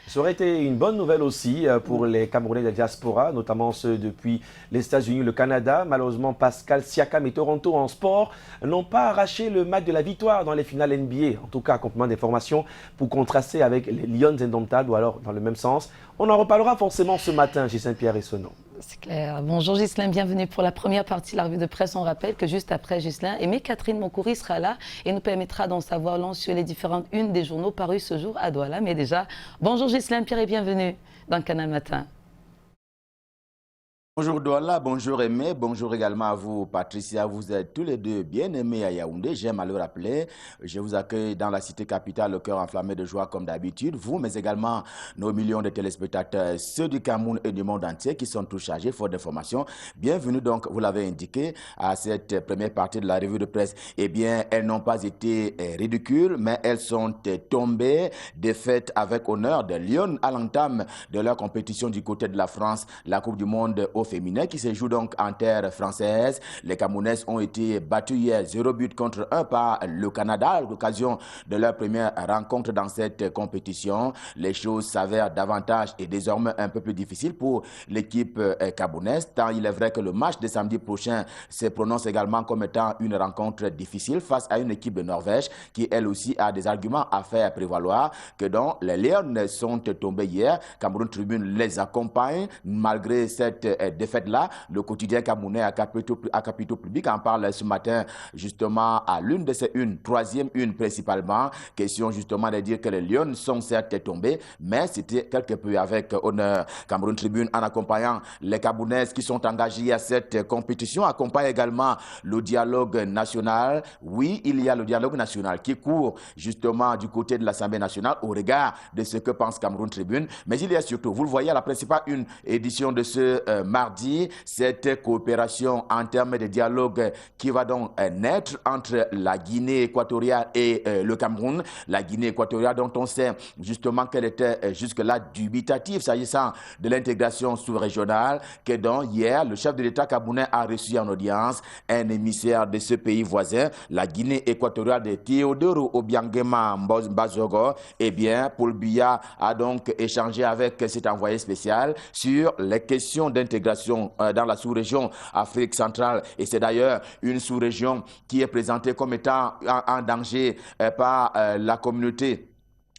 Ça aurait été une bonne nouvelle aussi pour les Camerounais de la diaspora, notamment ceux depuis les États-Unis, le Canada. Malheureusement, Pascal Siakam et Toronto en sport n'ont pas arraché le match de la victoire dans les finales NBA. En tout cas, complément d'informations pour contraster avec les Lions Indomptables ou alors dans le même sens. On en reparlera forcément ce matin, J. Saint-Pierre et Sono. C'est clair. Bonjour Ghislain, bienvenue pour la première partie de la revue de presse. On rappelle que juste après Ghislain, Aimé Catherine Moncouri sera là et nous permettra d'en savoir long sur les différentes unes des journaux parus ce jour à Douala. Mais déjà, bonjour Ghislain Pierre et bienvenue dans Canal Matin. Bonjour Douala, bonjour Aimé, bonjour également à vous Patricia, vous êtes tous les deux bien aimés à Yaoundé, j'aime à le rappeler. Je vous accueille dans la cité capitale, le cœur enflammé de joie comme d'habitude, vous mais également nos millions de téléspectateurs, ceux du Cameroun et du monde entier qui sont tous chargés, faute d'informations. Bienvenue donc, vous l'avez indiqué, à cette première partie de la revue de presse. Eh bien, elles n'ont pas été ridicules, mais elles sont tombées, défaites avec honneur de Lyon à l'entame de leur compétition du côté de la France, la Coupe du Monde au féminin qui se joue donc en terre française. Les Camerounaises ont été battues hier 0 but contre 1 par le Canada à l'occasion de leur première rencontre dans cette compétition. Les choses s'avèrent davantage et désormais un peu plus difficiles pour l'équipe camerounaise, tant il est vrai que le match de samedi prochain se prononce également comme étant une rencontre difficile face à une équipe de Norvège qui elle aussi a des arguments à faire prévaloir. Que donc les Lions sont tombés hier, Cameroun Tribune les accompagne malgré cette défaite-là. Le quotidien camerounais à capitaux publics en parle ce matin justement à l'une de ces unes, troisième une principalement. Question justement de dire que les Lions sont certes tombés, mais c'était quelque peu avec honneur. Cameroun Tribune en accompagnant les Camerounaises qui sont engagées à cette compétition accompagne également le dialogue national. Oui, il y a le dialogue national qui court justement du côté de l'Assemblée nationale au regard de ce que pense Cameroun Tribune, mais il y a surtout, vous le voyez à la principale une édition de ce mardi, cette coopération en termes de dialogue qui va donc naître entre la Guinée équatoriale et le Cameroun. La Guinée équatoriale dont on sait justement qu'elle était jusque-là dubitative s'agissant de l'intégration sous-régionale, que donc hier, le chef de l'État camerounais a reçu en audience un émissaire de ce pays voisin, la Guinée équatoriale de Théodoro Obiangema Bazogo. Eh bien, Paul Biya a donc échangé avec cet envoyé spécial sur les questions d'intégration dans la sous-région Afrique centrale. Et c'est d'ailleurs une sous-région qui est présentée comme étant en danger par la communauté.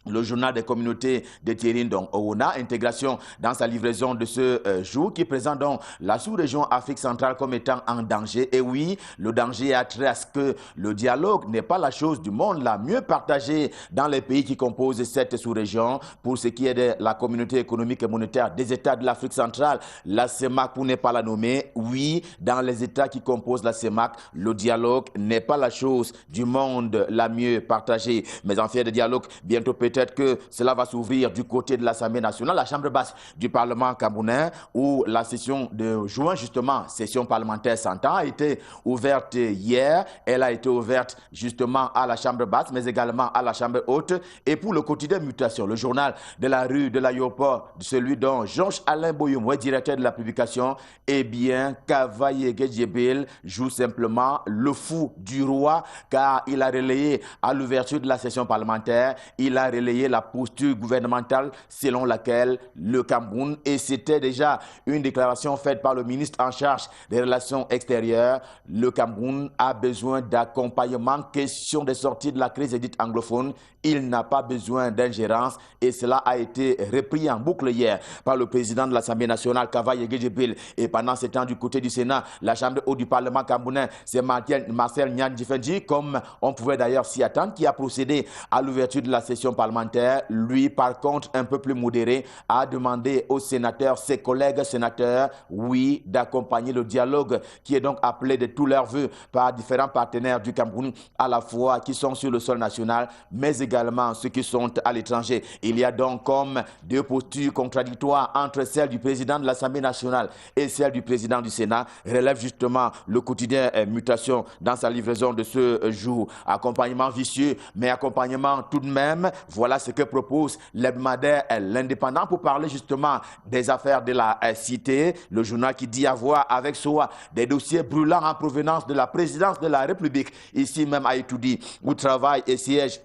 Le journal des communautés de Thierry donc Ouna, intégration dans sa livraison de ce jour qui présente donc la sous-région Afrique centrale comme étant en danger. Et oui, le danger a trait à ce que le dialogue n'est pas la chose du monde la mieux partagée dans les pays qui composent cette sous-région. Pour ce qui est de la communauté économique et monétaire des États de l'Afrique centrale, la CEMAC pour ne pas la nommer, oui, dans les États qui composent la CEMAC, le dialogue n'est pas la chose du monde la mieux partagée. Mais en fait de dialogue, bientôt peut-être que cela va s'ouvrir du côté de l'Assemblée nationale, la chambre basse du Parlement camerounais, où la session de juin, justement, session parlementaire 100 ans, a été ouverte hier. Elle a été ouverte justement à la chambre basse, mais également à la chambre haute. Et pour le quotidien Mutation, le journal de la rue de l'aéroport, celui dont Georges-Alain Boyoum est directeur de la publication, eh bien, Kavaye Gedjebel joue simplement le fou du roi, car il a relayé à l'ouverture de la session parlementaire, il a relayé la posture gouvernementale selon laquelle le Cameroun, et c'était déjà une déclaration faite par le ministre en charge des relations extérieures, le Cameroun a besoin d'accompagnement, question de sortie de la crise dite anglophone, il n'a pas besoin d'ingérence et cela a été repris en boucle hier par le président de l'Assemblée nationale, Kavaye Gedjebel. Et pendant ce temps, du côté du Sénat, la chambre haute du Parlement camerounais, c'est Marcel Nyan Djifendi, comme on pouvait d'ailleurs s'y attendre, qui a procédé à l'ouverture de la session parlementaire. Lui, par contre, un peu plus modéré, a demandé aux sénateurs, ses collègues sénateurs, oui, d'accompagner le dialogue qui est donc appelé de tous leurs voeux par différents partenaires du Cameroun, à la fois qui sont sur le sol national, mais également ceux qui sont à l'étranger. Il y a donc comme deux postures contradictoires entre celle du président de l'Assemblée nationale et celle du président du Sénat, relève justement le quotidien Mutation dans sa livraison de ce jour. Accompagnement vicieux, mais accompagnement tout de même. Voilà ce que propose l'hebdomadaire L'Indépendant pour parler justement des affaires de la cité. Le journal qui dit avoir avec soi des dossiers brûlants en provenance de la présidence de la République, ici même à Etoudi, où travaille et siège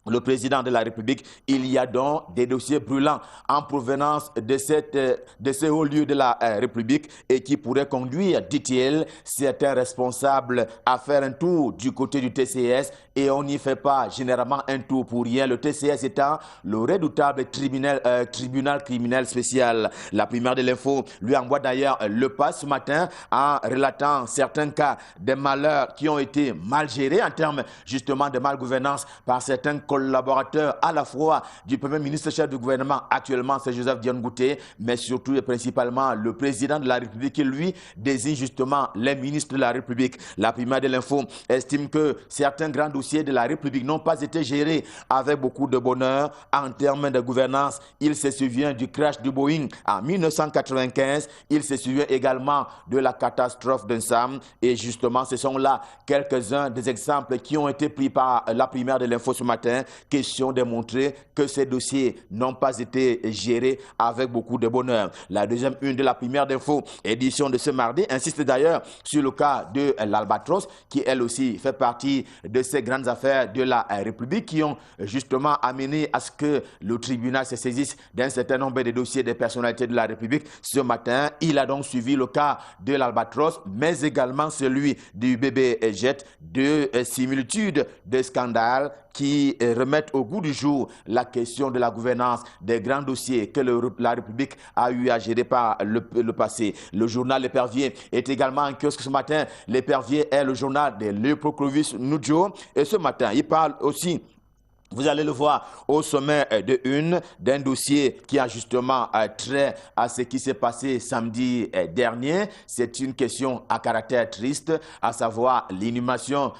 le président de la République, il y a donc des dossiers brûlants en provenance de ces hauts lieux de la République et qui pourraient conduire, dit-il, certains responsables à faire un tour du côté du TCS, et on n'y fait pas généralement un tour pour rien. Le TCS étant le redoutable tribunal criminel spécial. La Première de l'Info lui envoie d'ailleurs le pas ce matin en relatant certains cas de malheurs qui ont été mal gérés en termes justement de malgouvernance par certains collaborateurs à la fois du Premier ministre chef du gouvernement actuellement, c'est Joseph Dione Ngouté, mais surtout et principalement le président de la République qui lui désigne justement les ministres de la République. La Première de l'Info estime que certains grands dossiers de la République n'ont pas été gérés avec beaucoup de bonheur en termes de gouvernance. Il se souvient du crash du Boeing en 1995, il se souvient également de la catastrophe d'Ensam, et justement ce sont là quelques-uns des exemples qui ont été pris par la Première de l'Info ce matin. Question de montrer que ces dossiers n'ont pas été gérés avec beaucoup de bonheur. La deuxième une de la Première d'Info, édition de ce mardi, insiste d'ailleurs sur le cas de l'Albatros, qui elle aussi fait partie de ces grandes affaires de la République qui ont justement amené à ce que le tribunal se saisisse d'un certain nombre de dossiers des personnalités de la République. Ce matin, il a donc suivi le cas de l'Albatros, mais également celui du bébé Jet, deux similitudes de scandales qui remettent au goût du jour la question de la gouvernance des grands dossiers que la République a eu à gérer par le passé. Le journal L'Épervier est également en kiosque ce matin. L'Épervier est le journal de Léopold Clovis Nudjo, et ce matin, il parle aussi, vous allez le voir au sommet de une d'un dossier qui a justement trait à ce qui s'est passé samedi dernier. C'est une question à caractère triste, à savoir l'inhumation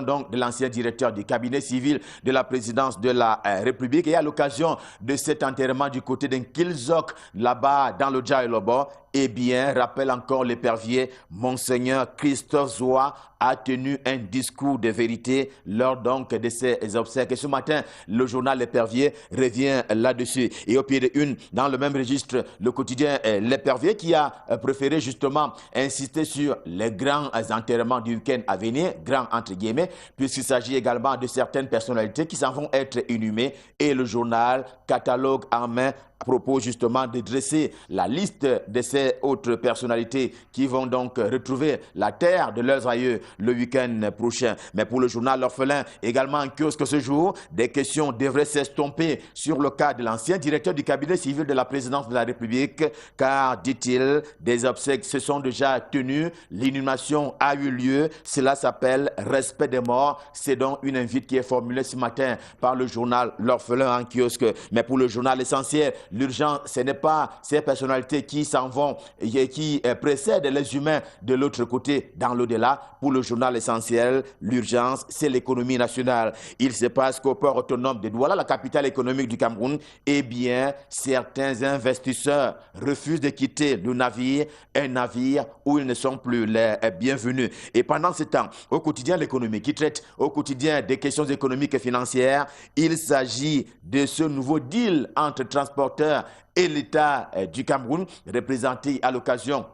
donc de l'ancien directeur du cabinet civil de la présidence de la République. Et à l'occasion de cet enterrement du côté d'un Kilzok, là-bas dans le Djaïlobo, eh bien, rappelle encore l'Épervier, Monseigneur Christophe Zoua a tenu un discours de vérité lors donc de ses obsèques. Et ce matin, le journal L'Épervier revient là-dessus. Et au pied de une, dans le même registre, le quotidien L'Épervier qui a préféré justement insister sur les grands enterrements du week-end à venir, grands entre guillemets, puisqu'il s'agit également de certaines personnalités qui s'en vont être inhumées. Et le journal, catalogue en main, propose justement de dresser la liste de ces autres personnalités qui vont donc retrouver la terre de leurs aïeux le week-end prochain. Mais pour le journal L'Orphelin, également en kiosque ce jour, des questions devraient s'estomper sur le cas de l'ancien directeur du cabinet civil de la présidence de la République, car, dit-il, des obsèques se sont déjà tenues, l'inhumation a eu lieu, cela s'appelle respect des morts. C'est donc une invite qui est formulée ce matin par le journal L'Orphelin en kiosque. Mais pour le journal L'Essentiel, l'urgence, ce n'est pas ces personnalités qui s'en vont et qui précèdent les humains de l'autre côté, dans l'au-delà. Pour le journal Essentiel, l'urgence, c'est l'économie nationale. Il se passe qu'au port autonome de Douala, la capitale économique du Cameroun, eh bien, certains investisseurs refusent de quitter le navire, un navire où ils ne sont plus les bienvenus. Et pendant ce temps, au quotidien L'Économie, qui traite au quotidien des questions économiques et financières, il s'agit de ce nouveau deal entre transporteurs et l'État du Cameroun, représenté à l'occasion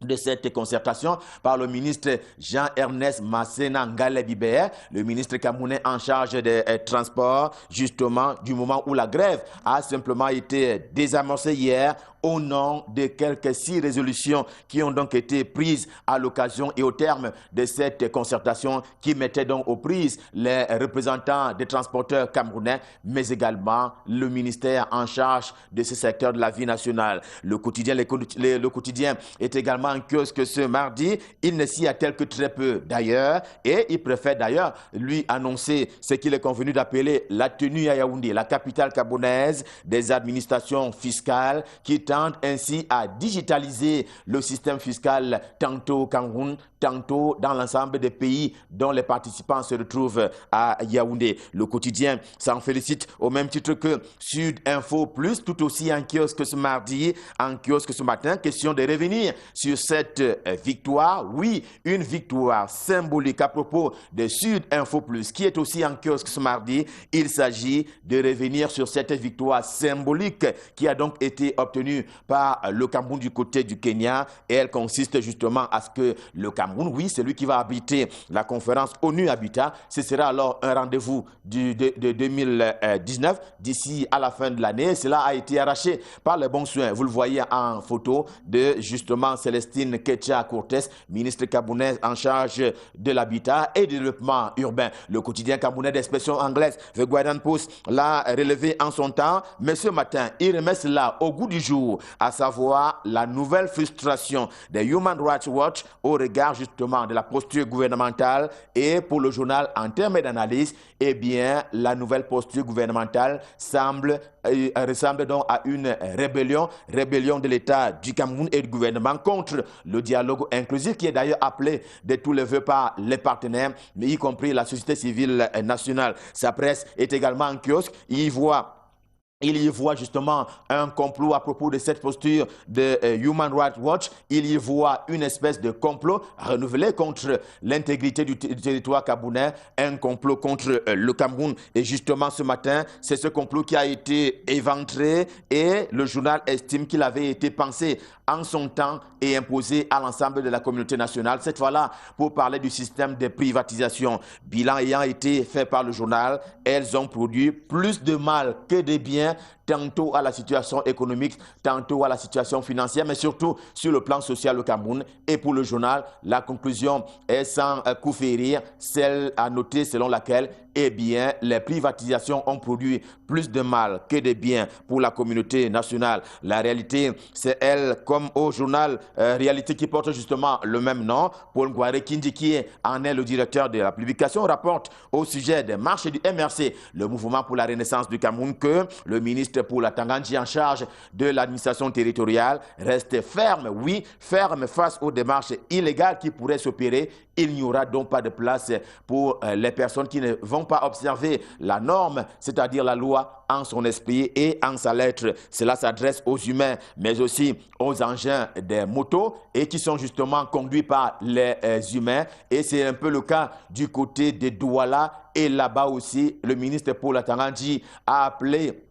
de cette concertation par le ministre Jean-Ernest Masséna Ngalé-Bibert, le ministre camerounais en charge des transports, justement du moment où la grève a simplement été désamorcée hier au nom de quelques 6 résolutions qui ont donc été prises à l'occasion et au terme de cette concertation qui mettait donc aux prises les représentants des transporteurs camerounais, mais également le ministère en charge de ce secteur de la vie nationale. Le quotidien est également en kiosque ce mardi. Il ne s'y attelle que très peu d'ailleurs, et il préfère d'ailleurs lui annoncer ce qu'il est convenu d'appeler la tenue à Yaoundé, la capitale gabonaise des administrations fiscales, qui tendent ainsi à digitaliser le système fiscal tantôt au Cameroun, tantôt dans l'ensemble des pays dont les participants se retrouvent à Yaoundé. Le quotidien s'en félicite au même titre que Sud Info Plus, tout aussi en kiosque ce mardi, en kiosque ce matin. Question de revenir sur cette victoire. Oui, une victoire symbolique à propos de Sud Info Plus, qui est aussi en kiosque ce mardi. Il s'agit de revenir sur cette victoire symbolique qui a donc été obtenue retenue par le Cameroun du côté du Kenya. Et elle consiste justement à ce que le Cameroun, oui, c'est lui qui va abriter la conférence ONU Habitat. Ce sera alors un rendez-vous de 2019 d'ici à la fin de l'année. Cela a été arraché par les bons soins. Vous le voyez en photo de justement Célestine Ketcha Cortés, ministre camerounaise en charge de l'habitat et du développement urbain. Le quotidien camerounais d'expression anglaise, The Guardian Post, l'a relevé en son temps, mais ce matin, il remet cela au goût du jour, à savoir la nouvelle frustration des Human Rights Watch au regard justement de la posture gouvernementale. Et pour le journal, en termes d'analyse, eh bien, la nouvelle posture gouvernementale ressemble donc à une rébellion de l'État du Cameroun et du gouvernement contre le dialogue inclusif qui est d'ailleurs appelé de tous les vœux par les partenaires, mais y compris la société civile nationale. Sa presse est également en kiosque. Il y voit justement un complot à propos de cette posture de Human Rights Watch. Il y voit une espèce de complot renouvelé contre l'intégrité du territoire camerounais, un complot contre le Cameroun. Et justement ce matin, c'est ce complot qui a été éventré et le journal estime qu'il avait été pensé en son temps et imposé à l'ensemble de la communauté nationale. Cette fois-là, pour parler du système de privatisation. Bilan ayant été fait par le journal, elles ont produit plus de mal que de bien, tantôt à la situation économique, tantôt à la situation financière, mais surtout sur le plan social au Cameroun. Et pour le journal, la conclusion est sans coup férir, celle à noter selon laquelle eh bien, les privatisations ont produit plus de mal que de bien pour la communauté nationale. La réalité, c'est elle, comme au journal Réalité qui porte justement le même nom. Paul Ngouaré Kindi, qui en est le directeur de la publication, rapporte au sujet des marches du MRC, le mouvement pour la renaissance du Cameroun, que le ministre pour la Tanganyika en charge de l'administration territoriale reste ferme, oui, ferme face aux démarches illégales qui pourraient s'opérer. Il n'y aura donc pas de place pour les personnes qui ne vont pas observer la norme, c'est-à-dire la loi en son esprit et en sa lettre. Cela s'adresse aux humains, mais aussi aux engins des motos et qui sont justement conduits par les humains. Et c'est un peu le cas du côté de Douala. Et là-bas aussi, le ministre pour la Tanganyika a appelé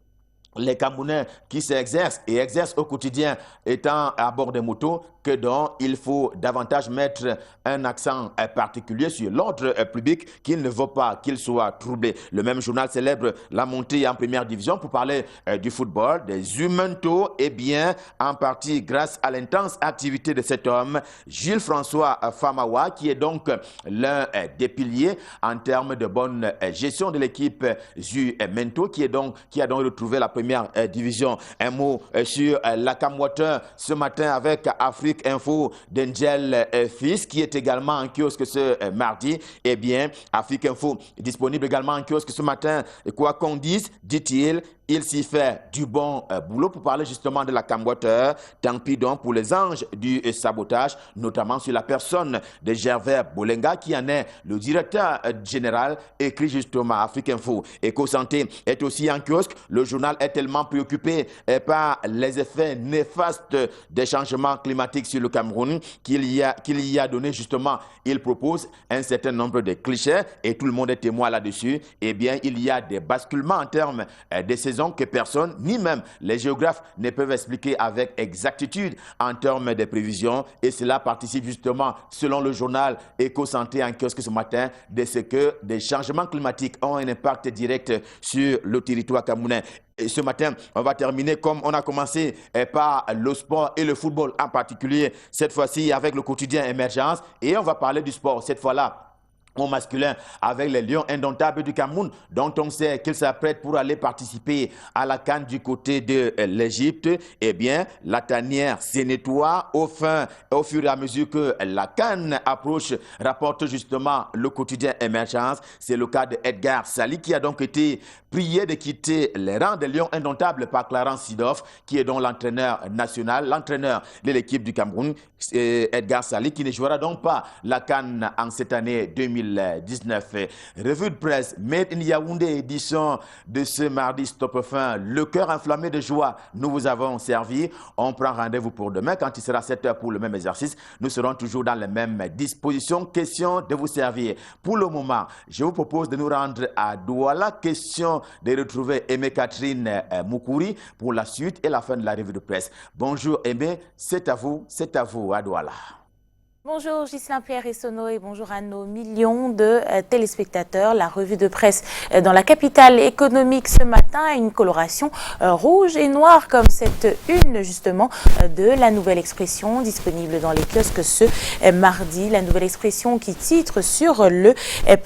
les Camerounais qui s'exercent et exercent au quotidien étant à bord des motos, que donc il faut davantage mettre un accent particulier sur l'ordre public, qu'il ne veut pas qu'il soit troublé. Le même journal célèbre la montée en première division pour parler du football, des Humantos, et bien en partie grâce à l'intense activité de cet homme, Gilles François Famawa, qui est donc l'un des piliers en termes de bonne gestion de l'équipe Humantos, qui a donc retrouvé la première division. Un mot sur la Cam Water ce matin avec Afrique Info d'Angel Fils, qui est également en kiosque ce mardi. Eh bien, Afrique Info disponible également en kiosque ce matin. Quoi qu'on dise, dit-il, il s'y fait du bon boulot pour parler justement de la Cam Water. Tant pis donc pour les anges du sabotage, notamment sur la personne de Gervais Bolenga, qui en est le directeur général, écrit justement Afrique Info. Éco-Santé est aussi en kiosque. Le journal est tellement préoccupé par les effets néfastes des changements climatiques sur le Cameroun qu'il y a donné justement, il propose un certain nombre de clichés et tout le monde est témoin là-dessus. Eh bien, il y a des basculements en termes de saison que personne, ni même les géographes, ne peuvent expliquer avec exactitude en termes de prévisions. Et cela participe justement, selon le journal Éco-Santé en kiosque ce matin, de ce que des changements climatiques ont un impact direct sur le territoire camerounais. Et ce matin, on va terminer comme on a commencé par le sport et le football en particulier, cette fois-ci avec le quotidien Émergence. Et on va parler du sport cette fois-là au masculin avec les Lions indomptables du Cameroun, dont on sait qu'ils s'apprêtent pour aller participer à la CAN du côté de l'Égypte. Eh bien, la tanière se nettoie au fur et à mesure que la CAN approche, rapporte justement le quotidien Émergence. C'est le cas de Edgar Sali, qui a donc été prié de quitter les rangs des Lions indomptables par Clarence Seedorf, qui est donc l'entraîneur national, l'entraîneur de l'équipe du Cameroun. Edgar Sali, qui ne jouera donc pas la CAN en cette année 2020. 2019. Revue de presse Made in Yaoundé, édition de ce mardi Stop Fin. Le cœur enflammé de joie, nous vous avons servi. On prend rendez-vous pour demain quand il sera 7 h pour le même exercice. Nous serons toujours dans les mêmes dispositions. Question de vous servir. Pour le moment, je vous propose de nous rendre à Douala. Question de retrouver Aimé Catherine Moukouri pour la suite et la fin de la revue de presse. Bonjour Aimé, c'est à vous à Douala. Bonjour Ghislain Pierre Essonneau et bonjour à nos millions de téléspectateurs. La revue de presse dans la capitale économique ce matin a une coloration rouge et noire comme cette une justement de la Nouvelle Expression disponible dans les kiosques ce mardi. La Nouvelle Expression qui titre sur le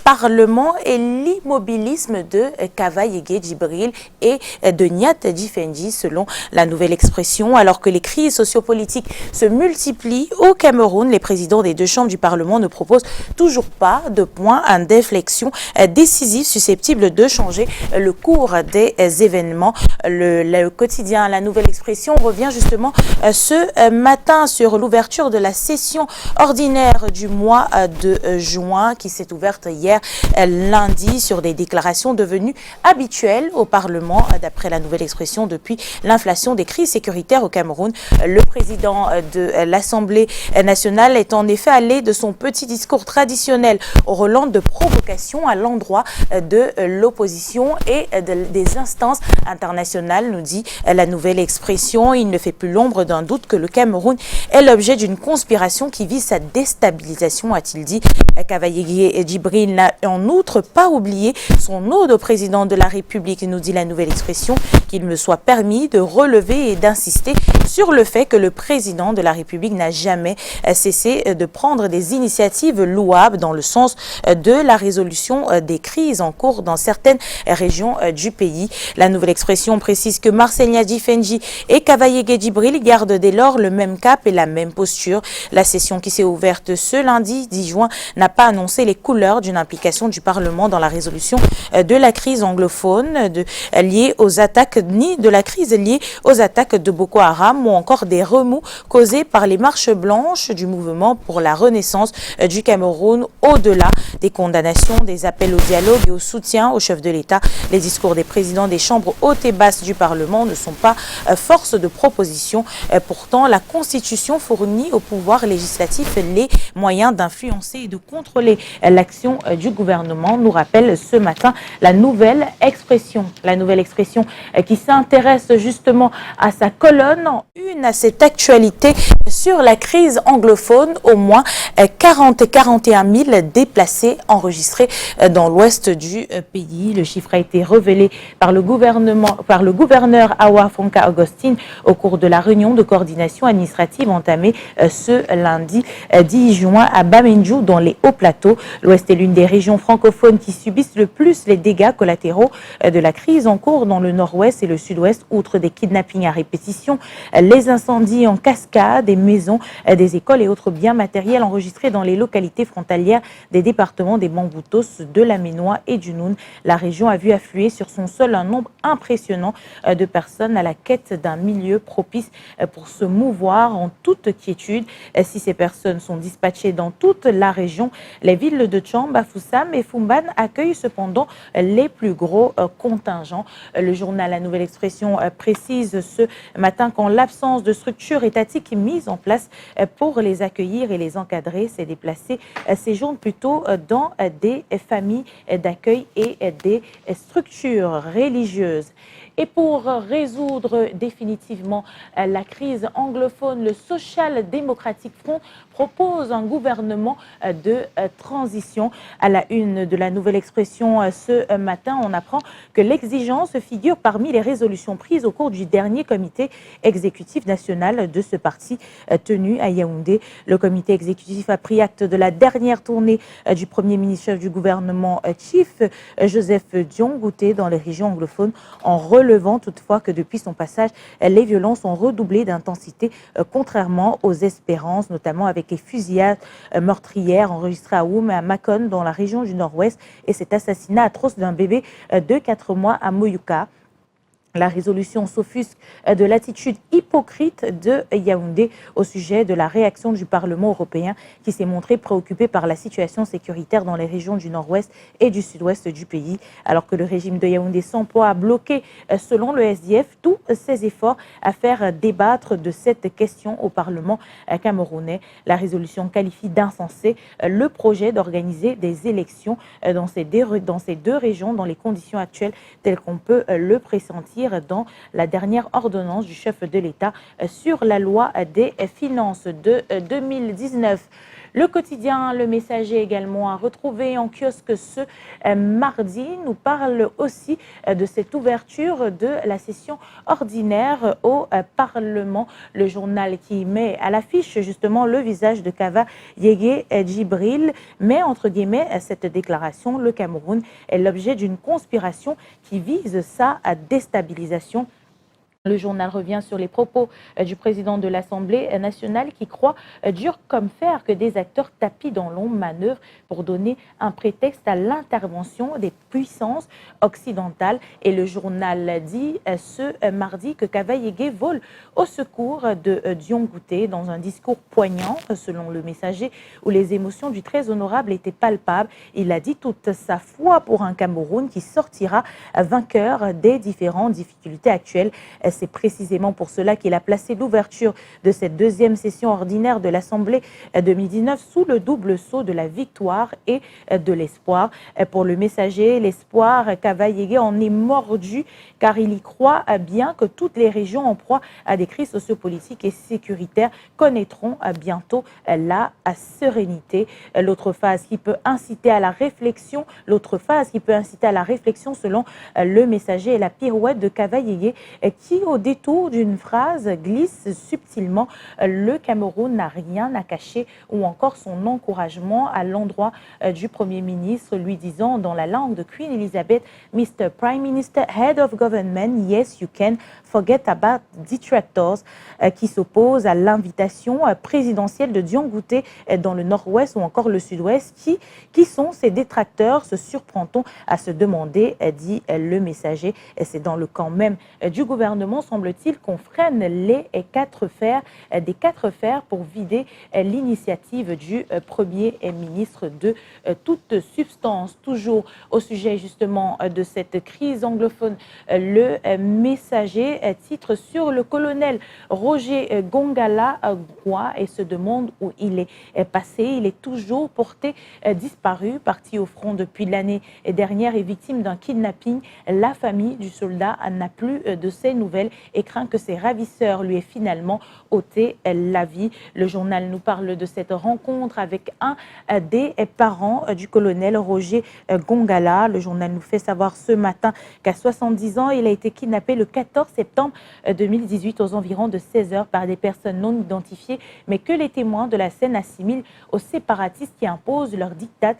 Parlement et l'immobilisme de Kavaye Djibril et de Niat Difendi selon la Nouvelle Expression. Alors que les crises sociopolitiques se multiplient au Cameroun, les présidents des deux chambres du Parlement ne propose toujours pas de point d'inflexion décisif susceptible de changer le cours des événements. Le quotidien La Nouvelle Expression revient justement ce matin sur l'ouverture de la session ordinaire du mois de juin qui s'est ouverte hier lundi sur des déclarations devenues habituelles au Parlement d'après La Nouvelle Expression depuis l'inflation des crises sécuritaires au Cameroun. Le président de l'Assemblée nationale est en effet allé de son petit discours traditionnel au relent de provocation à l'endroit de l'opposition et des instances internationales, nous dit La Nouvelle Expression. Il ne fait plus l'ombre d'un doute que le Cameroun est l'objet d'une conspiration qui vise sa déstabilisation, a-t-il dit. Kavaye Djibril n'a en outre pas oublié son ode au président de la République, nous dit La Nouvelle Expression, qu'il me soit permis de relever et d'insister sur le fait que le président de la République n'a jamais cessé de prendre des initiatives louables dans le sens de la résolution des crises en cours dans certaines régions du pays. La Nouvelle Expression précise que Marcel Difendi et Kavaye Djibril gardent dès lors le même cap et la même posture. La session qui s'est ouverte ce lundi 10 juin n'a pas annoncé les couleurs d'une implication du Parlement dans la résolution de la crise anglophone liée aux attaques, ni de la crise liée aux attaques de Boko Haram ou encore des remous causés par les marches blanches du mouvement pour la renaissance du Cameroun. Au-delà des condamnations, des appels au dialogue et au soutien au chef de l'État, les discours des présidents des chambres hautes et basses du Parlement ne sont pas force de proposition. Pourtant, la Constitution fournit au pouvoir législatif les moyens d'influencer et de contrôler l'action du gouvernement, nous rappelle ce matin La Nouvelle Expression. La Nouvelle Expression qui s'intéresse justement à sa colonne en une, à cette actualité sur la crise anglophone. Au moins 41 000 déplacés enregistrés dans l'ouest du pays. Le chiffre a été révélé par le gouverneur Awa Fonka Augustine au cours de la réunion de coordination administrative entamée ce lundi 10 juin à Bamenju dans les Hauts-Plateaux. L'ouest est l'une des régions francophones qui subissent le plus les dégâts collatéraux de la crise en cours dans le nord-ouest et le sud-ouest, outre des kidnappings à répétition, les incendies en cascade, des maisons, des écoles et autres biens matériels enregistrés dans les localités frontalières des départements des Bamboutos, de la Ménois et du Noun. La région a vu affluer sur son sol un nombre impressionnant de personnes à la quête d'un milieu propice pour se mouvoir en toute quiétude. Si ces personnes sont dispatchées dans toute la région, les villes de Tchamba, Bafoussam et Fumban accueillent cependant les plus gros contingents. Le journal La Nouvelle Expression précise ce matin qu'en l'absence de structures étatiques mises en place pour les accueillir et les encadrer, ces déplacés séjournent plutôt dans des familles d'accueil et des structures religieuses. Et pour résoudre définitivement la crise anglophone, le Social Democratic Front propose un gouvernement de transition. À la une de La Nouvelle Expression ce matin, on apprend que l'exigence figure parmi les résolutions prises au cours du dernier comité exécutif national de ce parti tenu à Yaoundé. Le comité exécutif a pris acte de la dernière tournée du Premier ministre chef du gouvernement Chief Joseph Diongouté dans les régions anglophones, en relevant toutefois que depuis son passage, les violences ont redoublé d'intensité, contrairement aux espérances, notamment avec les fusillades meurtrières enregistrées à Oum et à Makon dans la région du Nord-Ouest et cet assassinat atroce d'un bébé de 4 mois à Moyouka. La résolution s'offusque de l'attitude hypocrite de Yaoundé au sujet de la réaction du Parlement européen qui s'est montré préoccupé par la situation sécuritaire dans les régions du nord-ouest et du sud-ouest du pays, alors que le régime de Yaoundé s'emploie à bloquer, selon le SDF, tous ses efforts à faire débattre de cette question au Parlement camerounais. La résolution qualifie d'insensé le projet d'organiser des élections dans ces deux régions dans les conditions actuelles telles qu'on peut le pressentir dans la dernière ordonnance du chef de l'État sur la loi des finances de 2019. Le quotidien Le Messager également a retrouvé en kiosque ce mardi nous parle aussi de cette ouverture de la session ordinaire au Parlement. Le journal qui met à l'affiche justement le visage de Kava Yégué Djibril met entre guillemets cette déclaration: le Cameroun est l'objet d'une conspiration qui vise sa déstabilisation. Le journal revient sur les propos du président de l'Assemblée nationale qui croit dur comme fer que des acteurs tapis dans l'ombre manœuvrent pour donner un prétexte à l'intervention des puissances occidentales. Et le journal dit ce mardi que Kava Yégué vole au secours de Dion Ngouté dans un discours poignant, selon Le Messager, où les émotions du très honorable étaient palpables. Il a dit toute sa foi pour un Cameroun qui sortira vainqueur des différentes difficultés actuelles. C'est précisément pour cela qu'il a placé l'ouverture de cette deuxième session ordinaire de l'Assemblée 2019 sous le double sceau de la victoire et de l'espoir. Pour Le Messager, l'espoir, Kava Yégué en est mordu car il y croit bien que toutes les régions en proie à des crises sociopolitiques et sécuritaires connaîtront bientôt la sérénité. L'autre phase qui peut inciter à la réflexion, selon Le Messager est la pirouette de Kava Yégué qui, au détour d'une phrase, glisse subtilement le Cameroun n'a rien à cacher ou encore son encouragement à l'endroit du Premier ministre, lui disant dans la langue de Queen Elizabeth: Mr. Prime Minister, Head of Government, yes you can, forget about detractors, qui s'oppose à l'invitation présidentielle de Dion Ngouté dans le nord-ouest ou encore le sud-ouest. Qui sont ces détracteurs, se surprend-on à se demander, dit Le Messager. C'est dans le camp même du gouvernement, semble-t-il, qu'on freine des quatre fers pour vider l'initiative du Premier ministre de toute substance. Toujours au sujet justement de cette crise anglophone, Le Messager titre sur le colonel Roger Gongala et se demande où il est passé. Il est toujours porté disparu, parti au front depuis l'année dernière et victime d'un kidnapping. La famille du soldat n'a plus de ses nouvelles et craint que ses ravisseurs lui aient finalement ôté la vie. Le journal nous parle de cette rencontre avec un des parents du colonel Roger Gongala. Le journal nous fait savoir ce matin qu'à 70 ans, il a été kidnappé le 14 septembre 2018 aux environs de 16 heures par des personnes non identifiées, mais que les témoins de la scène assimilent aux séparatistes qui imposent leur diktat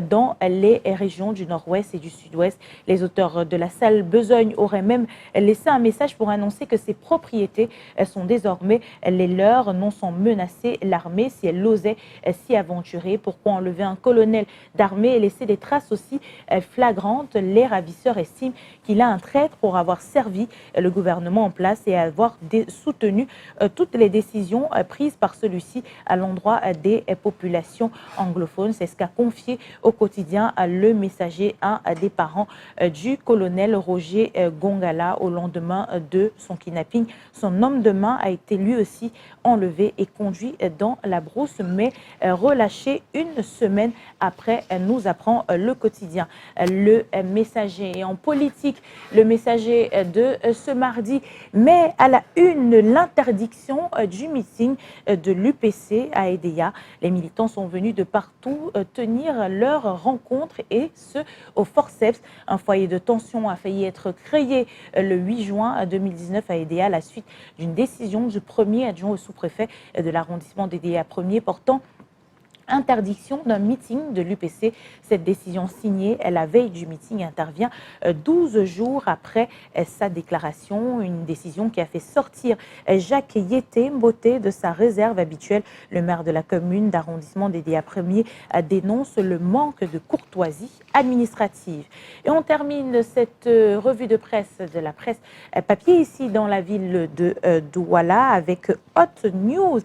dans les régions du nord-ouest et du sud-ouest. Les auteurs de la sale besogne auraient même laissé un message pour annoncer que ces propriétés sont désormais les leurs, non sans menacer l'armée si elle osait s'y aventurer. Pourquoi enlever un colonel d'armée et laisser des traces aussi flagrantes? Les ravisseurs estiment qu'il a un traître pour avoir servi le gouvernement en place et avoir soutenu toutes les décisions prises par celui-ci à l'endroit des populations anglophones. C'est ce qu'a confié au quotidien Le Messager, un des parents du colonel Roger Gongala au lendemain de son kidnapping. Son homme de main a été lui aussi enlevé et conduit dans la brousse, mais relâché une semaine après, nous apprend le quotidien Le Messager. Et en politique, Le Messager de ce mardi met à la une l'interdiction du meeting de l'UPC à Edea. Les militants sont venus de partout tenir leur rencontre et ce au forceps. Un foyer de tension a failli être créé le 8 juin 2019 à Edea à la suite d'une décision du premier adjoint au sous-préfet de l'arrondissement d'Edea 1er portant interdiction d'un meeting de l'UPC. Cette décision signée la veille du meeting intervient 12 jours après sa déclaration. Une décision qui a fait sortir Jacques Yété Mboté de sa réserve habituelle. Le maire de la commune d'arrondissement d'Edéa 1er dénonce le manque de courtoisie administrative. Et on termine cette revue de presse de la presse papier ici dans la ville de Douala avec Hot News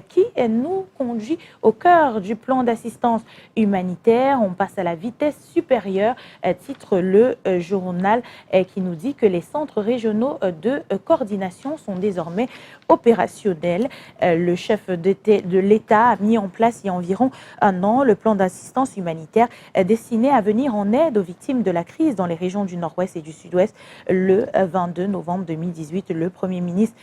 qui nous conduit au cœur du plan d'assistance humanitaire. On passe à la vitesse supérieure, titre le journal qui nous dit que les centres régionaux de coordination sont désormais opérationnels. Le chef de l'État a mis en place il y a environ un an le plan d'assistance humanitaire destiné à venir en aide aux victimes de la crise dans les régions du Nord-Ouest et du Sud-Ouest. Le 22 novembre 2018, le Premier ministre,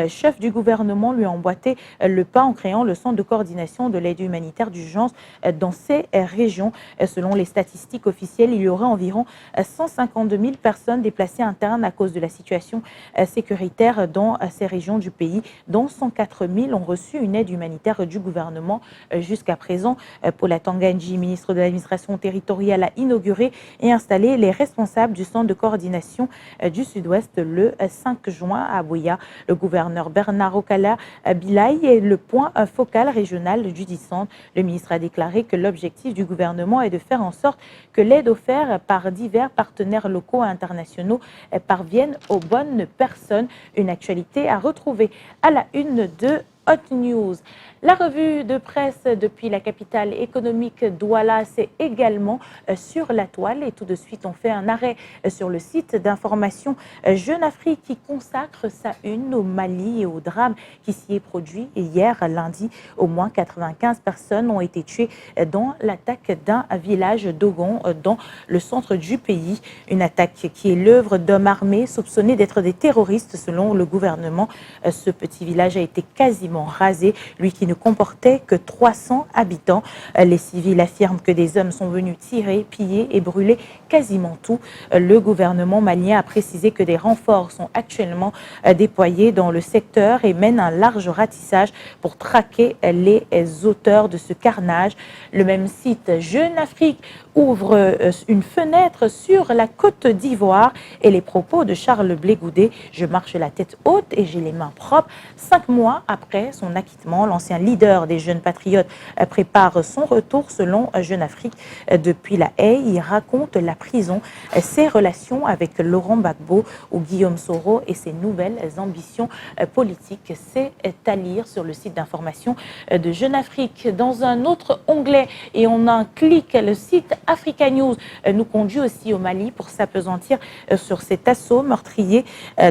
chef du gouvernement, lui a emboîté le pas en créant le centre de coordination de l'aide humanitaire d'urgence dans ces régions. Selon les statistiques officielles, il y aurait environ 152 000 personnes déplacées internes à cause de la situation sécuritaire dans ces régions du pays, dont 104 000 ont reçu une aide humanitaire du gouvernement jusqu'à présent. Paula Tanganji, ministre de l'administration territoriale, a inauguré et installé les responsables du centre de coordination du Sud-Ouest le 5 juin à Bouya. Le gouverneur Bernard Okala Bilaï est le point focal régional du centre. Le ministre a déclaré que l'objectif du gouvernement est de faire en sorte que l'aide offerte par divers partenaires locaux et internationaux parvienne aux bonnes personnes. Une actualité à retrouver à la une de Hot News. La revue de presse depuis la capitale économique Douala, c'est également sur la toile. Et tout de suite, on fait un arrêt sur le site d'information Jeune Afrique qui consacre sa une au Mali et au drame qui s'y est produit. Et hier, lundi, au moins 95 personnes ont été tuées dans l'attaque d'un village d'Ogon dans le centre du pays. Une attaque qui est l'œuvre d'hommes armés soupçonnés d'être des terroristes selon le gouvernement. Ce petit village a été quasiment rasé, lui qui ne comportait que 300 habitants. Les civils affirment que des hommes sont venus tirer, piller et brûler quasiment tout. Le gouvernement malien a précisé que des renforts sont actuellement déployés dans le secteur et mènent un large ratissage pour traquer les auteurs de ce carnage. Le même site Jeune Afrique ouvre une fenêtre sur la Côte d'Ivoire et les propos de Charles Blé Goudé. Je marche la tête haute et j'ai les mains propres. 5 mois après son acquittement, l'ancien leader des jeunes patriotes prépare son retour selon Jeune Afrique. Depuis La Haye, il raconte la prison, ses relations avec Laurent Gbagbo ou Guillaume Soro et ses nouvelles ambitions politiques. C'est à lire sur le site d'information de Jeune Afrique. Dans un autre onglet et on a un clic, le site Africa News nous conduit aussi au Mali pour s'appesantir sur cet assaut meurtrier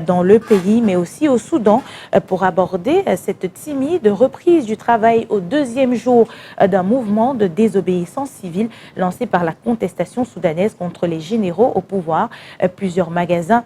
dans le pays, mais aussi au Soudan pour aborder cette timide reprise du travail au deuxième jour d'un mouvement de désobéissance civile lancé par la contestation soudanaise contre les généraux au pouvoir. Plusieurs magasins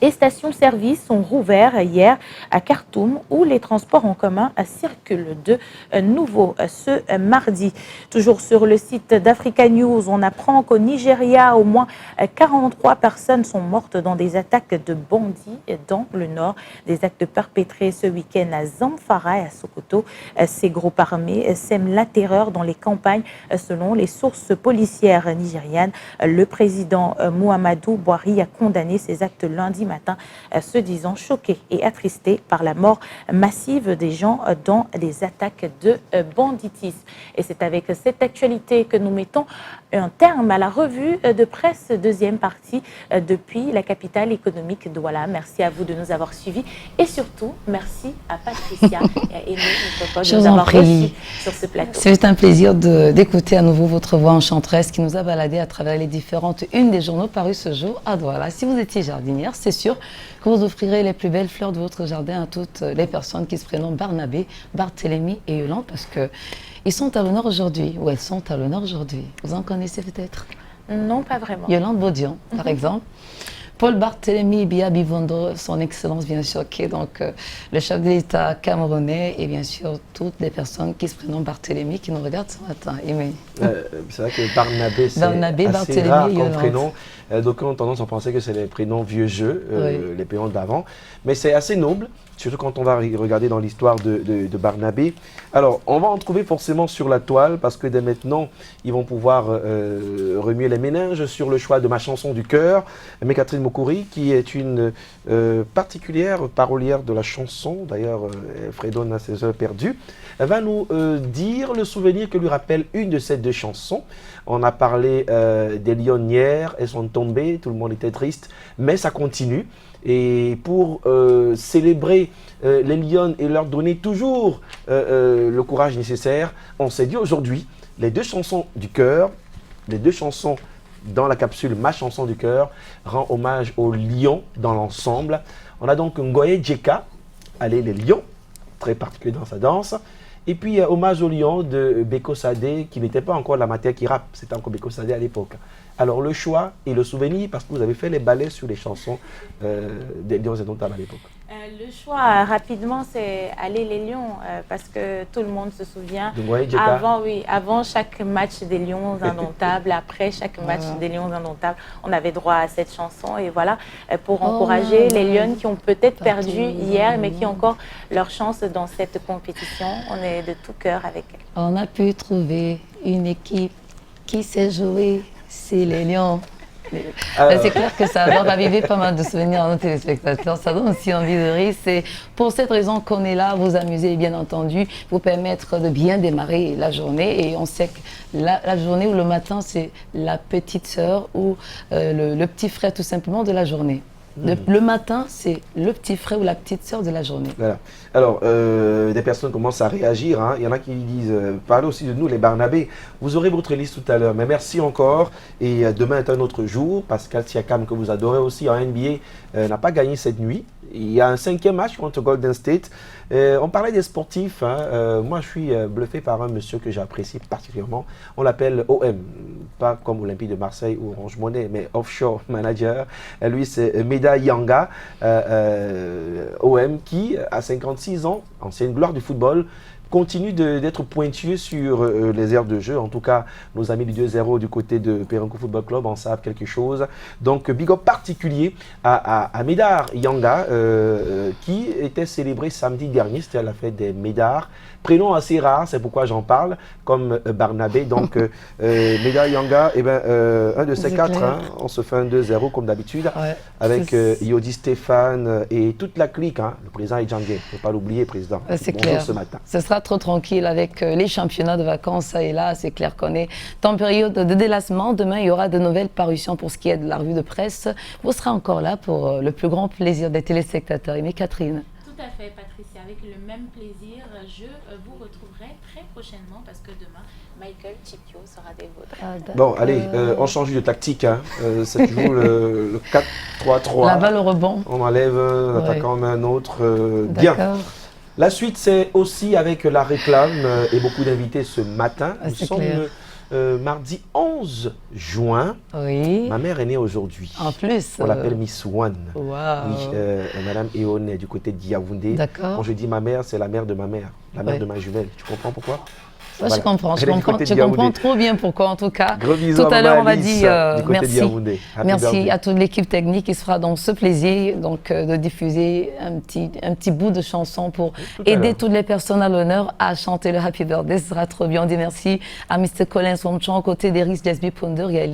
et stations-service sont rouverts hier à Khartoum où les transports en commun circulent de nouveau ce mardi. Toujours sur le site d'Africa News, on apprend qu'au Nigeria, au moins 43 personnes sont mortes dans des attaques de bandits dans le nord. Des actes perpétrés ce week-end à Zamfara et à Sokoto. Ces groupes armés sèment la terreur dans les campagnes selon les sources policières nigérianes. Le président Muhammadu Buhari a condamné ces actes lundi matin, se disant choqué et attristé par la mort massive des gens dans des attaques de banditisme. Et c'est avec cette actualité que nous mettons un terme à la revue de presse deuxième partie depuis la capitale économique Douala. Merci à vous de nous avoir suivis et surtout merci à Patricia et à Aimé de nous avoir reçus sur ce plateau. C'est un plaisir d'écouter à nouveau votre voix enchanteresse qui nous a baladé à travers les différentes unes des journaux parus ce jour à Douala. Si vous étiez jardinière, c'est sûr que vous offrirez les plus belles fleurs de votre jardin à toutes les personnes qui se prénomment Barnabé, Barthélemy et Yolande parce que ils sont à l'honneur aujourd'hui, ou elles sont à l'honneur aujourd'hui. Vous en connaissez peut-être? Non, pas vraiment. Yolande Bodian, par exemple. Paul Barthélemy Biya Bivondo, son excellence bien sûr, qui est donc le chef de l'État camerounais et bien sûr toutes les personnes qui se prénomment Barthélemy qui nous regardent ce matin. C'est vrai que Barnabé, c'est assez Barthélemy, rare comme Yolande. prénom. Donc on a tendance à penser que c'est les prénoms vieux jeux, Oui. les prénoms d'avant. Mais c'est assez noble, surtout quand on va regarder dans l'histoire de Barnabé. Alors, on va en trouver forcément sur la toile, parce que dès maintenant, ils vont pouvoir remuer les méninges sur le choix de ma chanson du cœur. Mais Catherine Mokuri, qui est une particulière parolière de la chanson, d'ailleurs, Fredon a ses heures perdues, elle va nous dire le souvenir que lui rappelle une de ces deux chansons. On a parlé des lionnières, elles sont tombées, tout le monde était triste, mais ça continue. Et pour célébrer les lionnes et leur donner toujours le courage nécessaire, on s'est dit aujourd'hui, les deux chansons du cœur, les deux chansons dans la capsule Ma chanson du cœur, rend hommage aux lions dans l'ensemble. On a donc Ngoye Djeka, allez les lions, très particulier dans sa danse. Et puis, hommage au lion de Beko Sadé, qui n'était pas encore la matière qui rappe, c'était encore Beko Sadé à l'époque. Alors, le choix et le souvenir, parce que vous avez fait les ballets sur les chansons des Lions indomptables à l'époque. Le choix, rapidement, c'est Aller les Lions, parce que tout le monde se souvient. Avant chaque match des Lions indomptables, après chaque match des Lions indomptables, on avait droit à cette chanson. Et voilà, pour encourager les Lions qui ont peut-être perdu hier, mais qui ont encore leur chance dans cette compétition. On est de tout cœur avec elles. On a pu trouver une équipe qui sait jouer, c'est les Lions. C'est clair que ça va raviver pas mal de souvenirs à nos téléspectateurs. Ça donne aussi envie de rire. C'est pour cette raison qu'on est là, vous amuser et bien entendu, vous permettre de bien démarrer la journée. Et on sait que la journée ou le matin, c'est la petite sœur ou le petit frère tout simplement de la journée. Le matin, c'est le petit frère ou la petite sœur de la journée. Voilà. Alors, des personnes commencent à réagir. Hein. Il y en a qui disent, parlez aussi de nous, les Barnabés. Vous aurez votre liste tout à l'heure. Mais merci encore. Et demain est un autre jour. Pascal Siakam, que vous adorez aussi en NBA, n'a pas gagné cette nuit. Il y a un 5e match contre Golden State. On parlait des sportifs. Hein. Moi, je suis bluffé par un monsieur que j'apprécie particulièrement. On l'appelle OM. Pas comme Olympique de Marseille ou Orange Monnaie, mais Offshore Manager. Lui, c'est Meda Yanga, OM, qui, à 56 ans, ancienne gloire du football, continue d'être pointueux sur les aires de jeu. En tout cas, nos amis du 2-0 du côté de Perenco Football Club en savent quelque chose. Donc, big up particulier à Medar Yanga, qui était célébré samedi dernier. C'était à la fête des Medar. Prénom assez rare, c'est pourquoi j'en parle, comme Barnabé. Donc, Medar Yanga, eh ben, un de ces quatre, hein, on se fait un 2-0 comme d'habitude, avec Yodi Stéphane et toute la clique, hein, le président Edjangé. Il ne faut pas l'oublier, président. C'est bonjour clair. Ce matin. Ce sera trop tranquille avec les championnats de vacances, ça et là. C'est clair qu'on est en période de délassement. Demain, il y aura de nouvelles parutions pour ce qui est de la revue de presse. Vous serez encore là pour le plus grand plaisir des téléspectateurs. Mais Catherine. Tout à fait, Patricia. Avec le même plaisir, je vous retrouverai très prochainement parce que demain, Michael Chipio sera des vôtres. Bon, allez, on change de tactique. Hein. C'est toujours le 4-3-3. La balle au rebond. On enlève un attaquant, mais un autre. Bien. La suite, c'est aussi avec la réclame et beaucoup d'invités ce matin. Nous sommes mardi 11 juin. Oui. Ma mère est née aujourd'hui. En plus. On l'appelle Miss One. Wow. Oui, Madame Eone est du côté de Yaoundé. D'accord. Quand je dis ma mère, c'est la mère de ma mère, la mère de ma jumelle. Tu comprends pourquoi? Ça, voilà. Je comprends trop bien pourquoi, en tout cas. Tout à l'heure, on va dire merci. Merci à toute l'équipe technique qui se fera donc ce plaisir donc, de diffuser un petit bout de chanson pour aider toutes les personnes à l'honneur à chanter le Happy Birthday. Ce sera trop bien. On dit merci à Mr. Collins Womchon, aux côtés d'Eris Lesbi Ponder, réalisateur.